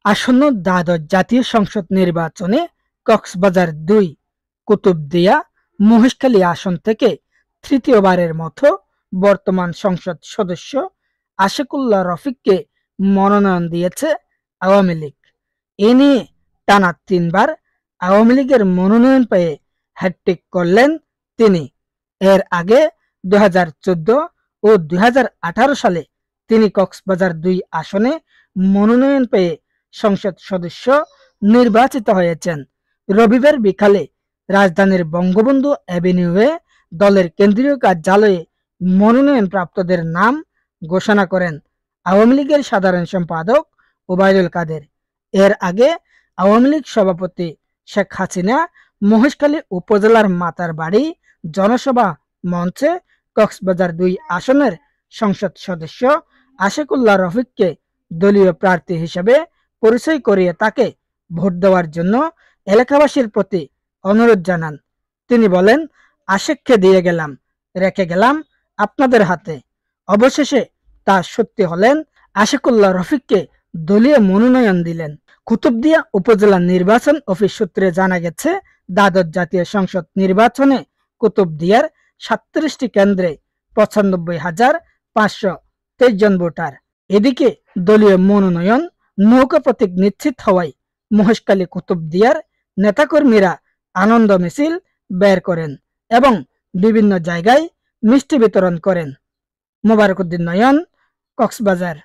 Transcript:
আসন্ন দ্বাদশ জাতীয় সংসদ নির্বাচনে কক্সবাজার-২ কুতুবদিয়া মহেশখালী আসন থেকে তৃতীয়বারের মতো বর্তমান সংসদ সদস্য আশিকুল্লাহ রফিককে মনোনয়ন দিয়েছে আওয়ামী লীগ। এ নিয়ে টানা ৩ বার আওয়ামী লীগের মনোনয়ন পেয়ে হ্যাটট্রিক করলেন তিনি। এর আগে ২০১৪ ও ২০১৮ সালে তিনি কক্সবাজার-২ আসনে মনোনয়ন পেয়ে সংসদ সদস্য নির্বাচিত হয়েছেন। রবিবার বিকালে রাজধানীর বঙ্গবন্ধু অ্যাভিনিউয়ে দলের কেন্দ্রীয় কার্যালয়ে মনোনয়ন প্রাপ্তদের নাম ঘোষণা করেন আওয়ামী লীগের সাধারণ সম্পাদক ওবায়দুল কাদের। এর আগে আওয়ামী লীগ সভাপতি শেখ হাসিনা মহেশখালী উপজেলার মাতার বাড়ি জনসভা মঞ্চে কক্সবাজার-২ আসনের সংসদ সদস্য আশিকুল্লাহ রফিককে দলীয় প্রার্থী হিসেবে পরিচয় করিয়ে তাকে ভোট দেওয়ার জন্য এলাকাবাসীর প্রতি অনুরোধ জানান। তিনি বলেন, আশিককে দিয়ে গেলাম, রেখে গেলাম আপনাদের হাতে। অবশেষে তা সত্যি হলেন, আশিকুল্লাহ রফিককে দলীয় মনোনয়ন দিলেন। কুতুবদিয়া উপজেলা নির্বাচন অফিস সূত্রে জানা গেছে, দ্বাদশ জাতীয় সংসদ নির্বাচনে কুতুবদিয়ার ৩৭টি কেন্দ্রে ৯৫,৫২৩ জন ভোটার। এদিকে দলীয় মনোনয়ন নৌকা প্রতীক নিশ্চিত হওয়ায় মহেশখালী কুতুবদিয়ার নেতাকর্মীরা আনন্দ মিছিল বের করেন এবং বিভিন্ন জায়গায় মিষ্টি বিতরণ করেন। মোবারক উদ্দিন নয়ন, কক্সবাজার।